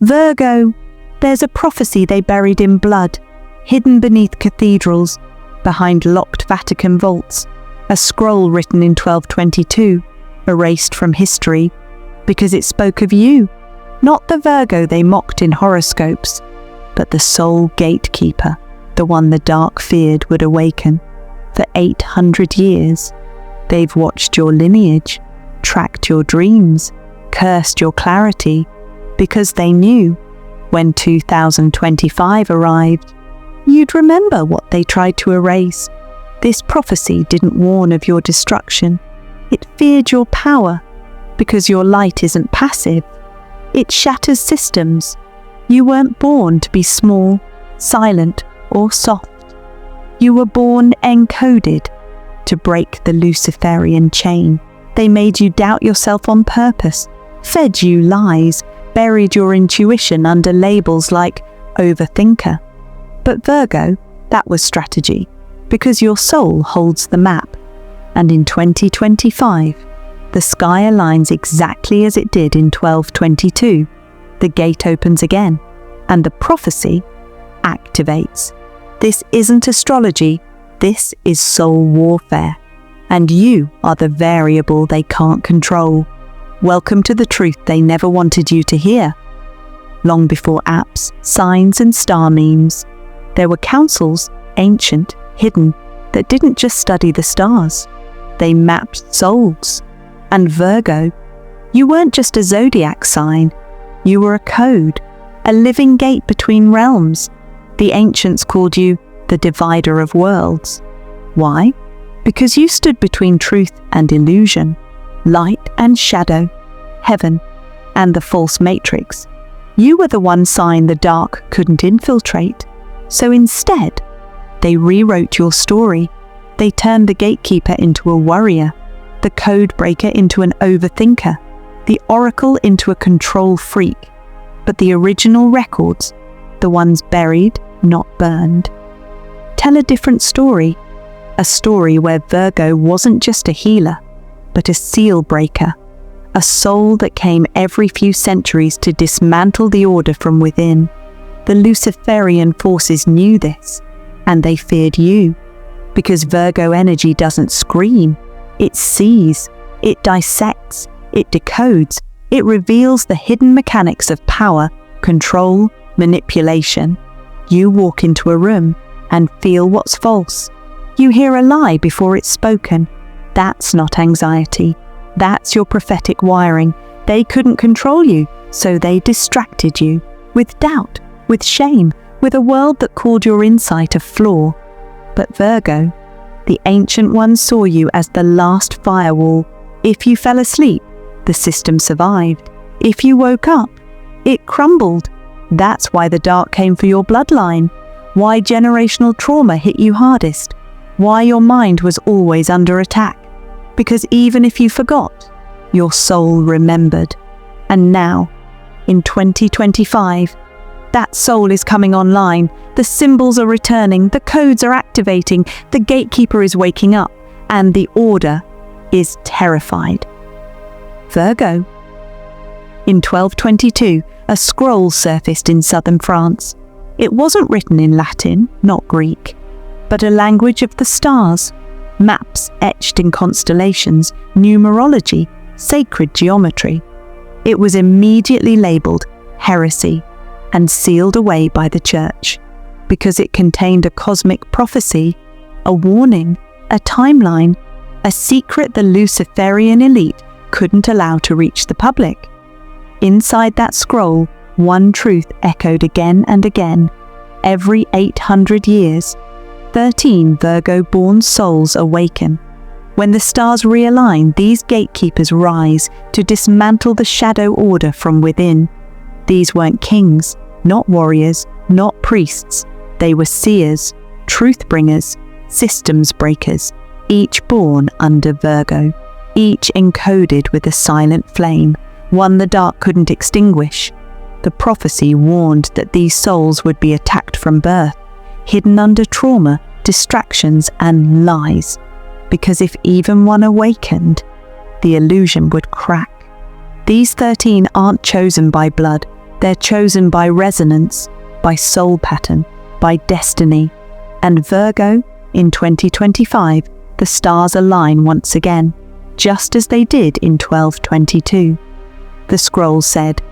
Virgo, there's a prophecy they buried in blood, hidden beneath cathedrals, behind locked Vatican vaults, a scroll written in 1222, erased from history, because it spoke of you, not the Virgo they mocked in horoscopes, but the sole gatekeeper, the one the dark feared would awaken. For 800 years, they've watched your lineage, tracked your dreams, cursed your clarity, because they knew, when 2025 arrived, you'd remember what they tried to erase. This prophecy didn't warn of your destruction. It feared your power, because your light isn't passive. It shatters systems. You weren't born to be small, silent, or soft. You were born encoded to break the Luciferian chain. They made you doubt yourself on purpose, fed you lies, buried your intuition under labels like overthinker. But Virgo, that was strategy, because your soul holds the map. And in 2025, the sky aligns exactly as it did in 1222. The gate opens again, and the prophecy activates. This isn't astrology, this is soul warfare. And you are the variable they can't control. Welcome to the truth they never wanted you to hear. Long before apps, signs and star memes, there were councils, ancient, hidden, that didn't just study the stars. They mapped souls. And Virgo, you weren't just a zodiac sign, you were a code, a living gate between realms. The ancients called you the divider of worlds. Why? Because you stood between truth and illusion, light and shadow, heaven and the false matrix. You were the one sign the dark couldn't infiltrate. So instead, they rewrote your story. They turned the gatekeeper into a warrior, the code breaker into an overthinker, the oracle into a control freak. But the original records, the ones buried, not burned, tell a different story. A story where Virgo wasn't just a healer, but a seal breaker, a soul that came every few centuries to dismantle the order from within. The Luciferian forces knew this, and they feared you, because Virgo energy doesn't scream. It sees, it dissects, it decodes, it reveals the hidden mechanics of power, control, manipulation. You walk into a room and feel what's false. You hear a lie before it's spoken. That's not anxiety. That's your prophetic wiring. They couldn't control you, so they distracted you with doubt, with shame, with a world that called your insight a flaw. But Virgo, the ancient ones saw you as the last firewall. If you fell asleep, the system survived. If you woke up, it crumbled. That's why the dark came for your bloodline. Why generational trauma hit you hardest. Why your mind was always under attack. Because even if you forgot, your soul remembered. And now, in 2025, that soul is coming online. The symbols are returning, the codes are activating, the gatekeeper is waking up, and the order is terrified. Virgo. In 1222, a scroll surfaced in southern France. It wasn't written in Latin, not Greek, but a language of the stars, maps etched in constellations, numerology, sacred geometry. It was immediately labeled heresy and sealed away by the church, because it contained a cosmic prophecy, a warning, a timeline, a secret the Luciferian elite couldn't allow to reach the public. Inside that scroll, one truth echoed again and again. Every 800 years, 13 Virgo-born souls awaken. When the stars realign, these gatekeepers rise to dismantle the shadow order from within. These weren't kings, not warriors, not priests. They were seers, truth bringers, systems breakers, each born under Virgo, each encoded with a silent flame, one the dark couldn't extinguish. The prophecy warned that these souls would be attacked from birth, hidden under trauma, distractions, and lies, because if even one awakened, the illusion would crack. These 13 aren't chosen by blood, They're chosen by resonance, by soul pattern, by destiny. And Virgo, in 2025, the stars align once again, just as they did in 1222. The scroll said,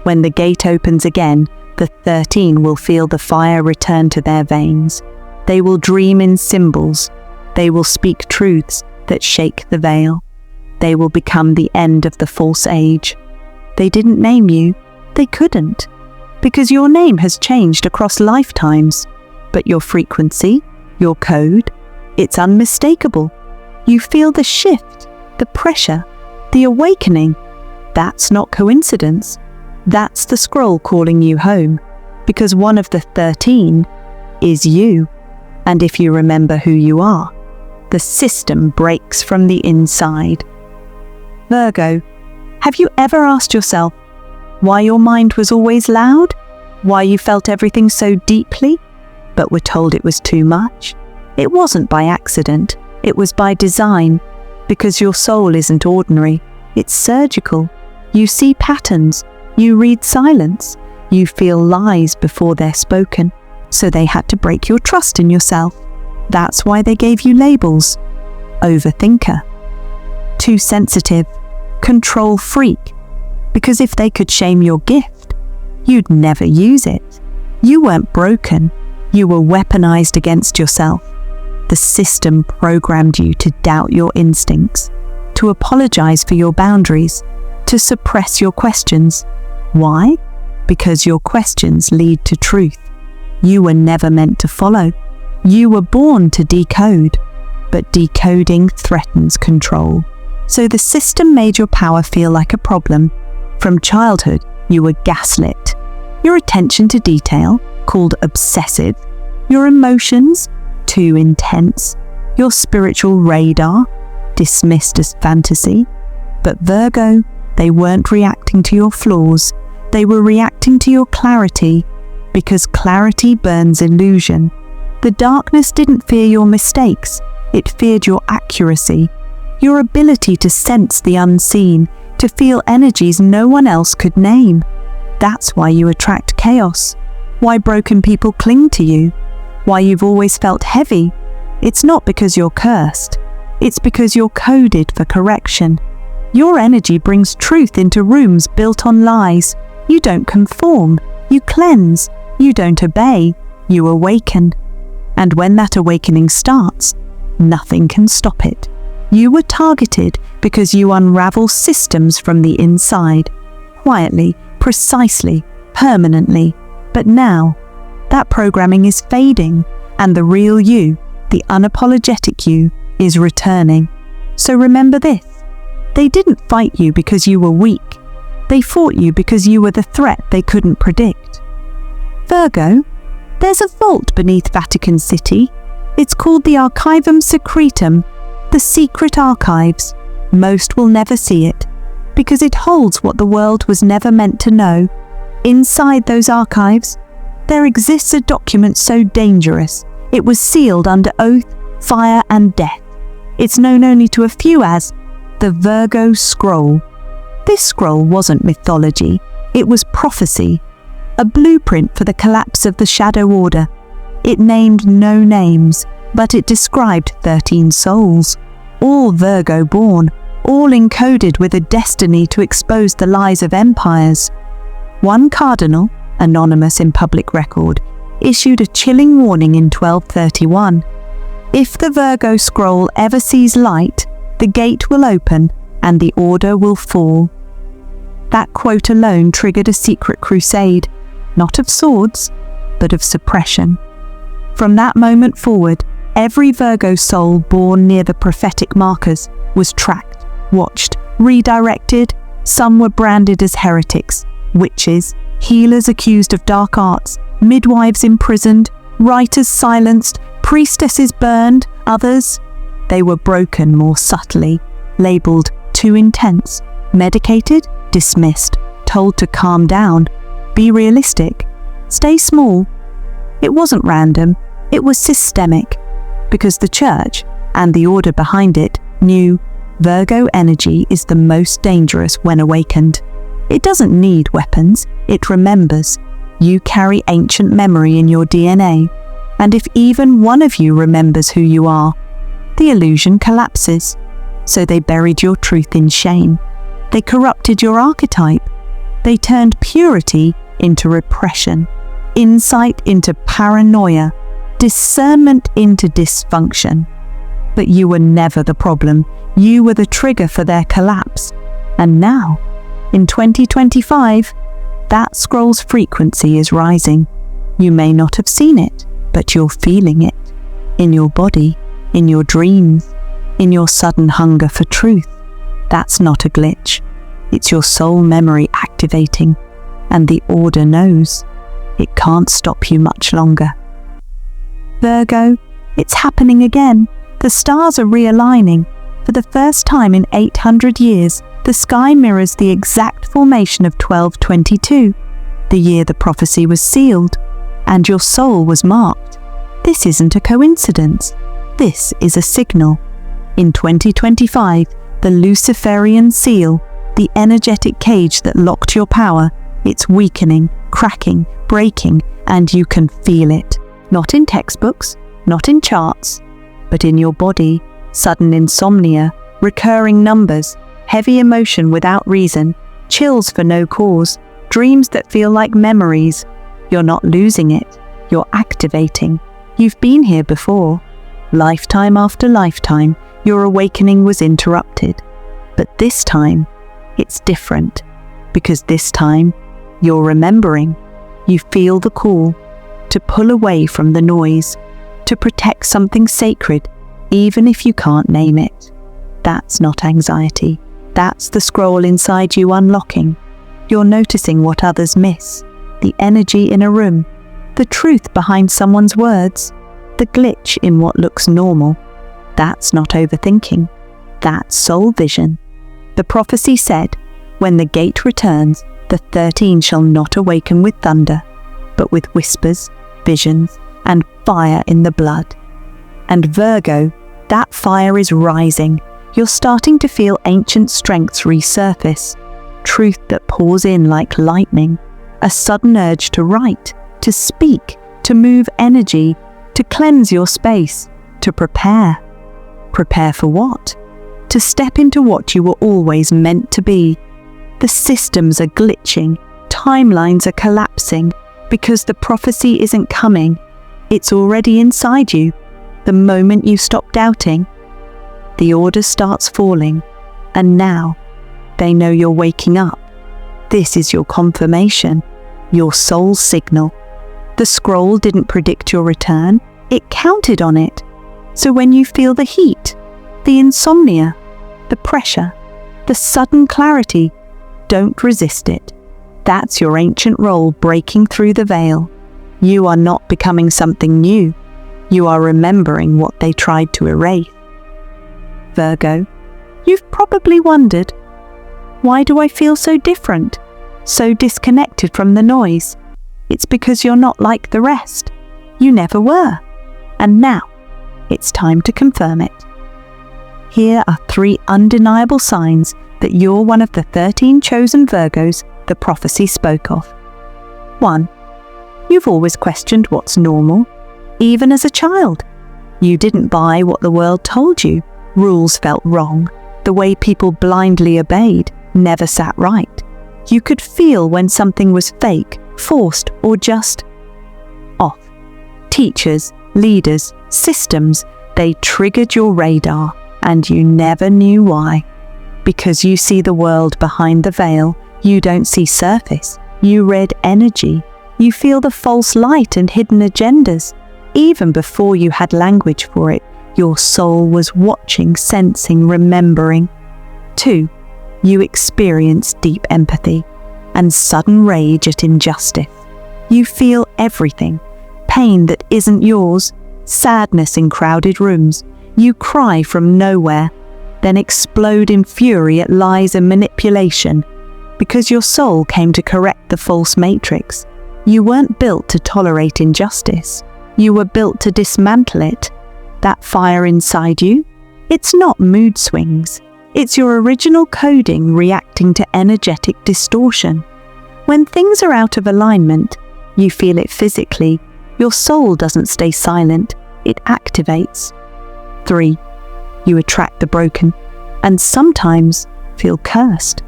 "When the gate opens again, the 13 will feel the fire return to their veins. They will dream in symbols. They will speak truths that shake the veil. They will become the end of the false age." They didn't name you. They couldn't, because your name has changed across lifetimes. But your frequency, your code, it's unmistakable. You feel the shift, the pressure, the awakening. That's not coincidence. That's the scroll calling you home, because one of the 13 is you. And if you remember who you are, the system breaks from the inside. Virgo, have you ever asked yourself why your mind was always loud? Why you felt everything so deeply, but were told it was too much? It wasn't by accident, it was by design, because your soul isn't ordinary, it's surgical. You see patterns, you read silence, you feel lies before they're spoken, so they had to break your trust in yourself. That's why they gave you labels. Overthinker, too sensitive, control freak, because if they could shame your gift, you'd never use it. You weren't broken, you were weaponized against yourself. The system programmed you to doubt your instincts, to apologize for your boundaries, to suppress your questions. Why? Because your questions lead to truth. You were never meant to follow. You were born to decode, but decoding threatens control. So the system made your power feel like a problem. From childhood, you were gaslit. Your attention to detail, called obsessive. Your emotions, too intense. Your spiritual radar, dismissed as fantasy. But Virgo, they weren't reacting to your flaws. They were reacting to your clarity, because clarity burns illusion. The darkness didn't fear your mistakes, it feared your accuracy, your ability to sense the unseen, to feel energies no one else could name. That's why you attract chaos, why broken people cling to you, why you've always felt heavy. It's not because you're cursed, it's because you're coded for correction. Your energy brings truth into rooms built on lies. You don't conform, you cleanse, you don't obey, you awaken. And when that awakening starts, nothing can stop it. You were targeted because you unravel systems from the inside, quietly, precisely, permanently. But now, that programming is fading, and the real you, the unapologetic you, is returning. So remember this, they didn't fight you because you were weak. They fought you because you were the threat they couldn't predict. Virgo, there's a vault beneath Vatican City. It's called the Archivum Secretum, the secret archives. Most will never see it, because it holds what the world was never meant to know. Inside those archives, there exists a document so dangerous, it was sealed under oath, fire and death. It's known only to a few as the Virgo Scroll. This scroll wasn't mythology, it was prophecy, a blueprint for the collapse of the Shadow Order. It named no names, but it described 13 souls, all Virgo-born, all encoded with a destiny to expose the lies of empires. One cardinal, anonymous in public record, issued a chilling warning in 1231. If the Virgo Scroll ever sees light, the gate will open and the order will fall. That quote alone triggered a secret crusade, not of swords, but of suppression. From that moment forward, every Virgo soul born near the prophetic markers was tracked, watched, redirected. Some were branded as heretics, witches, healers accused of dark arts, midwives imprisoned, writers silenced, priestesses burned. Others, they were broken more subtly, labelled too intense, medicated, dismissed, told to calm down, be realistic, stay small. It wasn't random, it was systemic, because the church, and the order behind it, knew Virgo energy is the most dangerous when awakened. It doesn't need weapons, it remembers. You carry ancient memory in your DNA, and if even one of you remembers who you are, the illusion collapses. So they buried your truth in shame. They corrupted your archetype. They turned purity into repression, insight into paranoia, discernment into dysfunction. But you were never the problem. You were the trigger for their collapse. And now, in 2025, that scroll's frequency is rising. You may not have seen it, but you're feeling it. In your body, in your dreams, in your sudden hunger for truth. That's not a glitch. It's your soul memory activating. And the order knows. It can't stop you much longer. Virgo, it's happening again. The stars are realigning. For the first time in 800 years, the sky mirrors the exact formation of 1222, the year the prophecy was sealed, and your soul was marked. This isn't a coincidence. This is a signal. In 2025, the Luciferian seal, the energetic cage that locked your power, it's weakening, cracking, breaking, and you can feel it. Not in textbooks, not in charts, but in your body. Sudden insomnia, recurring numbers, heavy emotion without reason, chills for no cause, dreams that feel like memories. You're not losing it, you're activating. You've been here before. Lifetime after lifetime, your awakening was interrupted. But this time, it's different. Because this time, you're remembering. You feel the call to pull away from the noise, to protect something sacred, even if you can't name it. That's not anxiety. That's the scroll inside you unlocking. You're noticing what others miss, the energy in a room, the truth behind someone's words, the glitch in what looks normal. That's not overthinking. That's soul vision. The prophecy said, when the gate returns, the 13 shall not awaken with thunder, but with whispers, visions, and fire in the blood. And Virgo, that fire is rising. You're starting to feel ancient strengths resurface, truth that pours in like lightning, a sudden urge to write, to speak, to move energy, to cleanse your space, to prepare. Prepare for what? To step into what you were always meant to be. The systems are glitching, timelines are collapsing, because the prophecy isn't coming. It's already inside you. The moment you stop doubting, the order starts falling, and now they know you're waking up. This is your confirmation, your soul signal. The scroll didn't predict your return, it counted on it. So when you feel the heat, the insomnia, the pressure, the sudden clarity, don't resist it. That's your ancient role breaking through the veil. You are not becoming something new. You are remembering what they tried to erase. Virgo, you've probably wondered, why do I feel so different, so disconnected from the noise? It's because you're not like the rest. You never were. And now, it's time to confirm it. Here are 3 undeniable signs that you're one of the 13 chosen Virgos the prophecy spoke of. 1. You've always questioned what's normal, even as a child. You didn't buy what the world told you. Rules felt wrong. The way people blindly obeyed never sat right. You could feel when something was fake, forced, or just off. Teachers, leaders, systems, they triggered your radar, and you never knew why. Because you see the world behind the veil, you don't see surface. You read energy. You feel the false light and hidden agendas. Even before you had language for it, your soul was watching, sensing, remembering. 2. You experience deep empathy and sudden rage at injustice. You feel everything, pain that isn't yours, sadness in crowded rooms. You cry from nowhere, then explode in fury at lies and manipulation, because your soul came to correct the false matrix. You weren't built to tolerate injustice. You were built to dismantle it. That fire inside you, it's not mood swings. It's your original coding reacting to energetic distortion. When things are out of alignment, you feel it physically. Your soul doesn't stay silent, it activates. 3. You attract the broken, and sometimes feel cursed.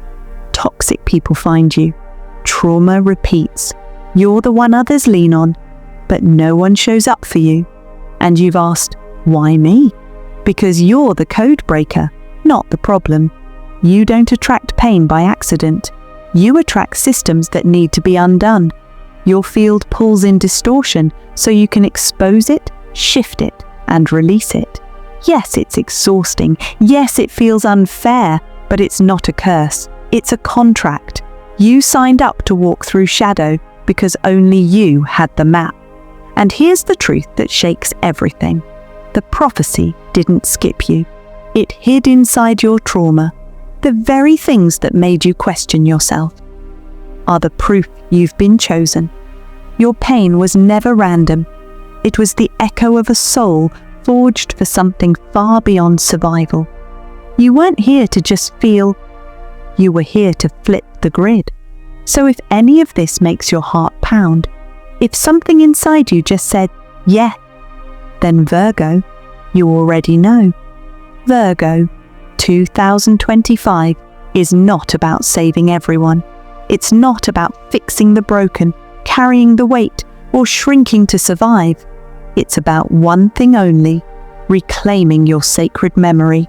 Toxic people find you. Trauma repeats. You're the one others lean on, but no one shows up for you. And you've asked, why me? Because you're the code breaker, not the problem. You don't attract pain by accident. You attract systems that need to be undone. Your field pulls in distortion so you can expose it, shift it, and release it. Yes, it's exhausting. Yes, it feels unfair, but it's not a curse. It's a contract. You signed up to walk through shadow because only you had the map. And here's the truth that shakes everything. The prophecy didn't skip you. It hid inside your trauma. The very things that made you question yourself are the proof you've been chosen. Your pain was never random. It was the echo of a soul forged for something far beyond survival. You weren't here to just feel. You were here to flip the grid. So if any of this makes your heart pound, if something inside you just said, yeah, then Virgo, you already know. Virgo 2025 is not about saving everyone. It's not about fixing the broken, carrying the weight, or shrinking to survive. It's about one thing only: reclaiming your sacred memory.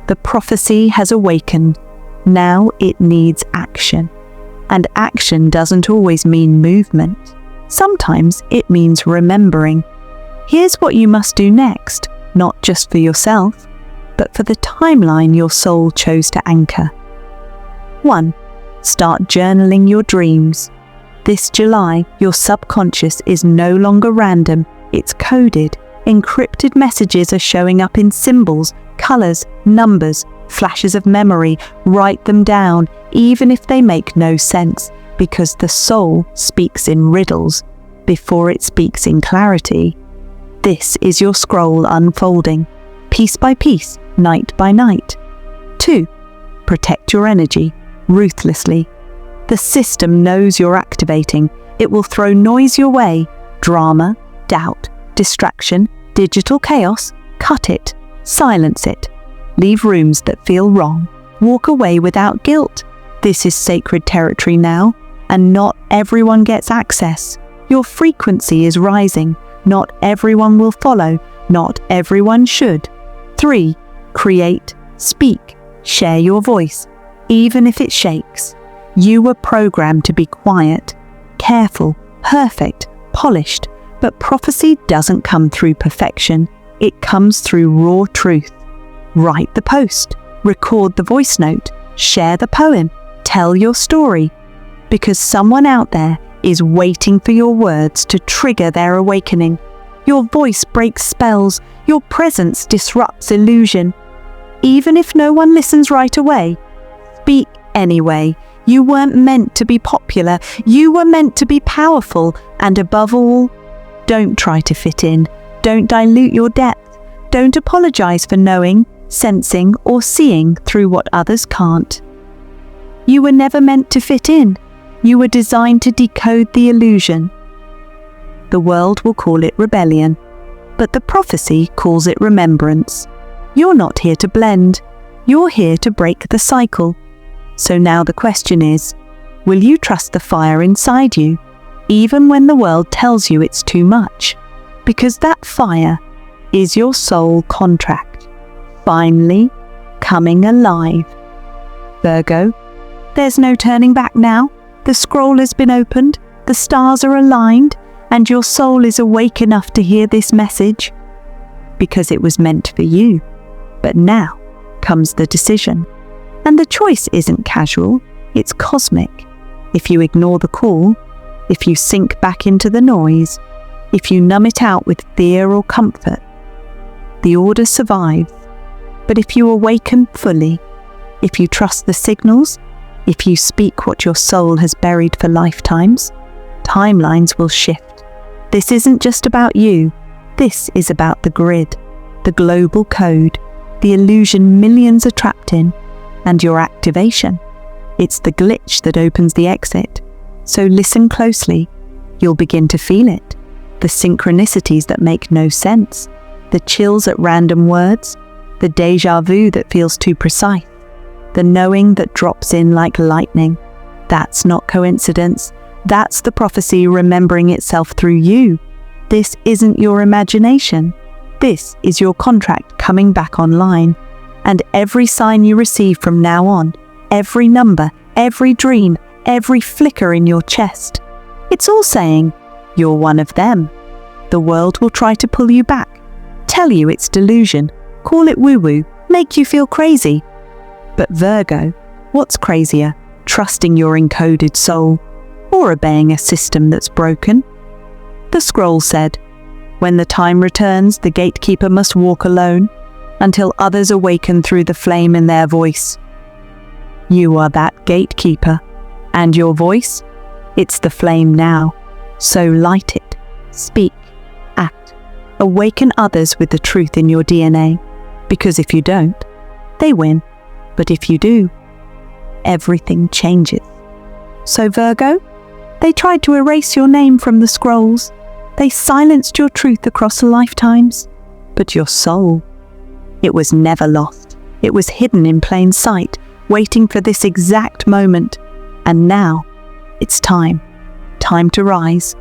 The prophecy has awakened. Now it needs action. And action doesn't always mean movement. Sometimes it means remembering. Here's what you must do next, not just for yourself, but for the timeline your soul chose to anchor. 1. Start journaling your dreams. This July, your subconscious is no longer random, it's coded. Encrypted messages are showing up in symbols, colors, numbers, flashes of memory. Write them down, even if they make no sense, because the soul speaks in riddles before it speaks in clarity. This is your scroll unfolding, piece by piece, night by night. 2. Protect your energy, ruthlessly. The system knows you're activating. It will throw noise your way, drama, doubt, distraction, digital chaos. Cut it, silence it. Leave rooms that feel wrong. Walk away without guilt. This is sacred territory now, and not everyone gets access. Your frequency is rising. Not everyone will follow. Not everyone should. 3. Create, speak, share your voice, even if it shakes. You were programmed to be quiet, careful, perfect, polished, but prophecy doesn't come through perfection. It comes through raw truth. Write the post, record the voice note, share the poem, tell your story, because someone out there is waiting for your words to trigger their awakening. Your voice breaks spells, your presence disrupts illusion. Even if no one listens right away, speak anyway. You weren't meant to be popular, you were meant to be powerful, and above all, don't try to fit in. Don't dilute your depth. Don't apologize for knowing, sensing, or seeing through what others can't. You were never meant to fit in. You were designed to decode the illusion. The world will call it rebellion, but the prophecy calls it remembrance. You're not here to blend. You're here to break the cycle. So now the question is, will you trust the fire inside you, even when the world tells you it's too much? Because that fire is your soul contract, finally coming alive. Virgo, there's no turning back now. The scroll has been opened, the stars are aligned, and your soul is awake enough to hear this message. Because it was meant for you. But now comes the decision. And the choice isn't casual, it's cosmic. If you ignore the call, if you sink back into the noise, if you numb it out with fear or comfort, the order survives. But if you awaken fully, if you trust the signals, if you speak what your soul has buried for lifetimes, timelines will shift. This isn't just about you. This is about the grid, the global code, the illusion millions are trapped in. and your activation. It's the glitch that opens the exit. So listen closely. You'll begin to feel it. The synchronicities that make no sense. The chills at random words. The déjà vu that feels too precise. The knowing that drops in like lightning. That's not coincidence. That's the prophecy remembering itself through you. This isn't your imagination. This is your contract coming back online. And every sign you receive from now on, every number, every dream, every flicker in your chest, it's all saying, you're one of them. The world will try to pull you back, tell you it's delusion, call it woo-woo, make you feel crazy. But Virgo, what's crazier, trusting your encoded soul or obeying a system that's broken? The scroll said, when the time returns, the gatekeeper must walk alone until others awaken through the flame in their voice. You are that gatekeeper, and your voice, it's the flame now. So light it, speak, act, awaken others with the truth in your DNA, because if you don't, they win. But if you do, everything changes. So Virgo, they tried to erase your name from the scrolls. They silenced your truth across lifetimes. But your soul, it was never lost. It was hidden in plain sight, waiting for this exact moment. And now, it's time. Time to rise.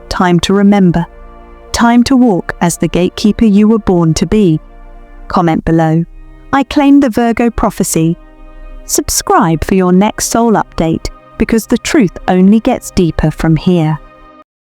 Time to remember. Time to walk as the gatekeeper you were born to be. Comment below. I claim the Virgo Prophecy. Subscribe for your next soul update, because the truth only gets deeper from here.